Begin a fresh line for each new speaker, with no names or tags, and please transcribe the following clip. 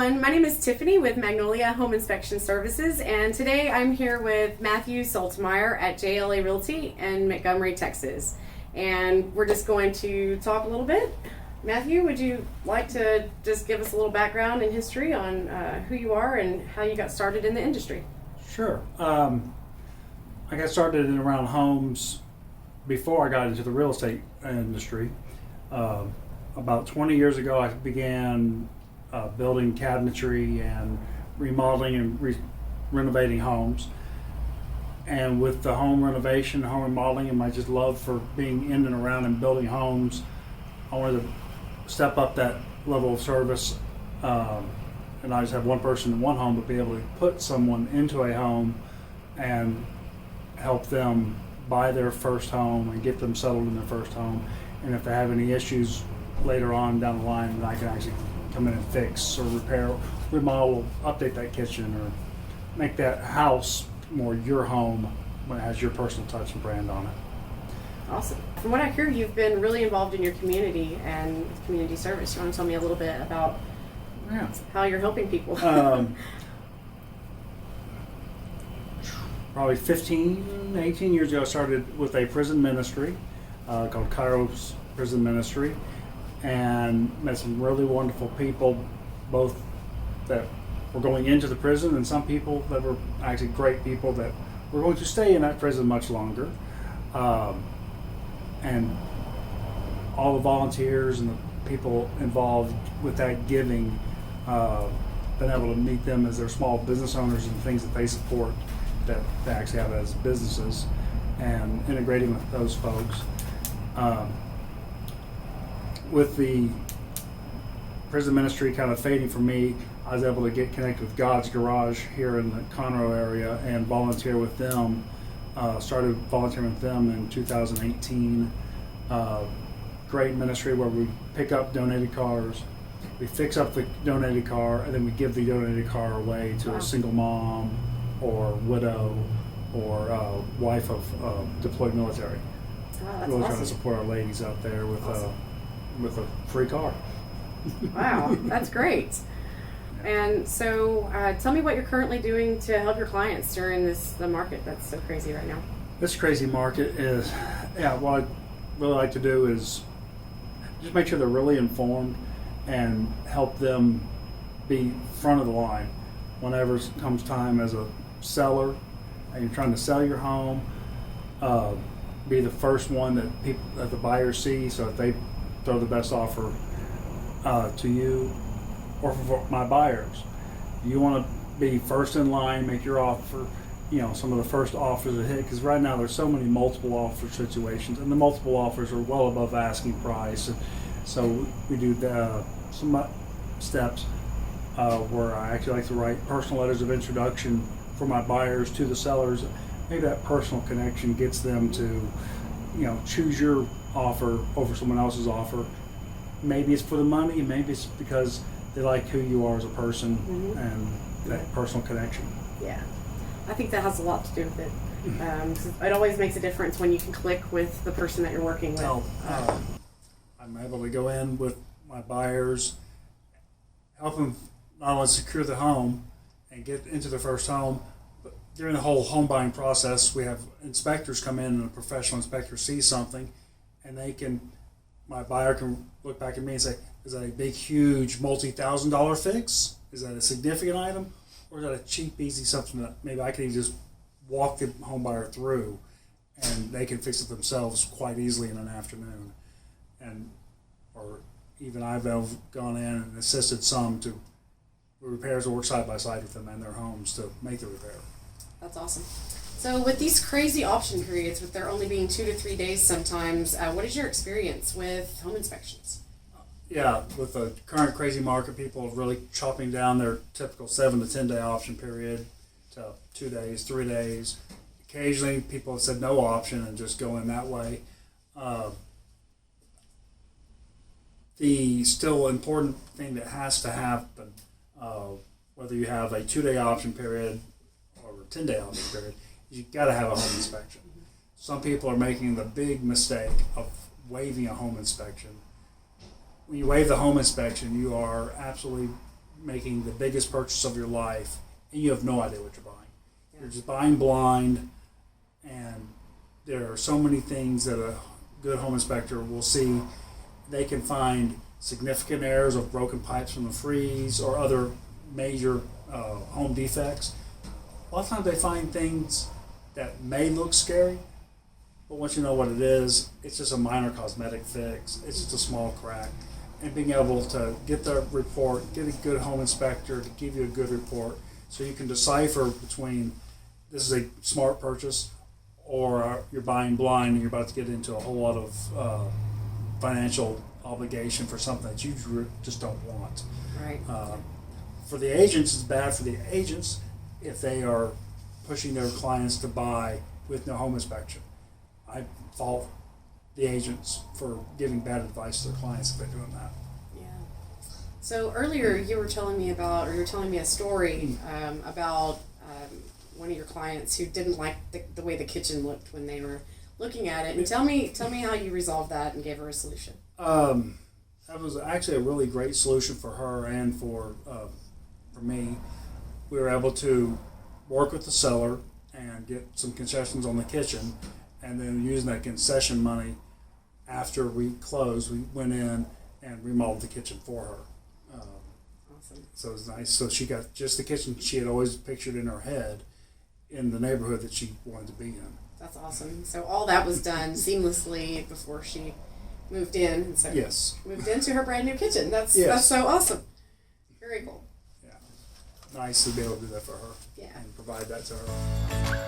everyone. My name is Tiffany with Magnolia Home Inspection Services, and today I'm here with Matthew Sultemeier at JLA Realty in Montgomery, Texas. And we're just going to talk a little bit. Matthew, would you like to just give us a little background and history on who you are and how you got started in the industry?
Sure. I got started in around homes before I got into the real estate industry. About 20 years ago, I began building cabinetry and remodeling and renovating homes. And with the home renovation, home remodeling, and my just love for being in and around and building homes, I wanted to step up that level of service. And I just have one person in one home, but be able to put someone into a home and help them buy their first home and get them settled in their first home. And if they have any issues later on down the line, then I can actually come in and fix or repair, remodel, update that kitchen, or make that house more your home when it has your personal touch and brand on it.
Awesome. From what I hear, you've been really involved in your community and community service. You want to tell me a little bit about how you're helping people?
Probably 18 years ago, I started with a prison ministry called Kairos Prison Ministry, and met some really wonderful people, both that were going into the prison and some people that were actually great people that were going to stay in that prison much longer. And all the volunteers and the people involved with that giving, been able to meet them as their small business owners and things that they support that they actually have as businesses, and integrating with those folks. With the prison ministry kind of fading for me, I was able to get connected with God's Garage here in the Conroe area and volunteer with them. Started volunteering with them in 2018. Great ministry where we pick up donated cars, we fix up the donated car, and then we give the donated car away to a single mom or widow or wife of deployed military.
That's
really
awesome.
trying to support our ladies out there with a free car.
Wow, that's great. And so tell me what you're currently doing to help your clients during the market that's so crazy right now.
This crazy market is, what I really like to do is just make sure they're really informed and help them be front of the line whenever it comes time as a seller and you're trying to sell your home. Be the first one that the buyers see, so if they throw the best offer to you, or for my buyers, you want to be first in line, make your offer, some of the first offers that hit, because right now there's so many multiple offer situations, and the multiple offers are well above asking price. And so we do some steps where I actually like to write personal letters of introduction for my buyers to the sellers. Maybe that personal connection gets them to, choose your offer over someone else's offer. Maybe it's for the money, maybe it's because they like who you are as a person, and that personal connection.
Yeah, I think that has a lot to do with it. It always makes a difference when you can click with the person that you're working with.
Well, I'm able to go in with my buyers, help them not only secure the home and get into their first home, but during the whole home buying process, we have inspectors come in, and a professional inspector sees something, and my buyer can look back at me and say, is that a big, huge, multi-$1,000 fix? Is that a significant item? Or is that a cheap, easy something that maybe I can even just walk the home buyer through and they can fix it themselves quite easily in an afternoon? Or even I've gone in and assisted some to repairs or work side by side with them and their homes to make the repair.
That's awesome. So with these crazy option periods, with there only being 2 to 3 days sometimes, what is your experience with home inspections?
Yeah, with the current crazy market, people are really chopping down their typical 7 to 10 day option period to 2 days, 3 days. Occasionally, people have said no option and just go in that way. The still important thing that has to happen, whether you have a 2 day option period or a 10 day option period, you got to have a home inspection. Some people are making the big mistake of waiving a home inspection. When you waive the home inspection, you are absolutely making the biggest purchase of your life and you have no idea what you're buying.
Yeah.
You're just buying blind, and there are so many things that a good home inspector will see. They can find significant errors of broken pipes from the freeze or other major home defects. A lot of times they find things that may look scary, but once you know what it is, it's just a minor cosmetic fix. It's just a small crack. And being able to get the report, get a good home inspector to give you a good report so you can decipher between this is a smart purchase or you're buying blind and you're about to get into a whole lot of financial obligation for something that you just don't want.
Right.
For the agents, it's bad for the agents if they are pushing their clients to buy with no home inspection. I fault the agents for giving bad advice to their clients if they're doing that.
Yeah. So earlier you were telling me about, or you were telling me a story about one of your clients who didn't like the way the kitchen looked when they were looking at it. And tell me how you resolved that and gave her a solution.
That was actually a really great solution for her and for me. We were able to work with the seller and get some concessions on the kitchen, and then using that concession money after we closed, we went in and remodeled the kitchen for her.
Awesome.
So it was nice. So she got just the kitchen she had always pictured in her head in the neighborhood that she wanted to be in.
That's awesome. So all that was done seamlessly before she moved in, and so
Yes.
moved into her brand new kitchen. That's so awesome. Very cool.
Yeah. Nice to be able to do that for her
Yeah.
and provide that to her.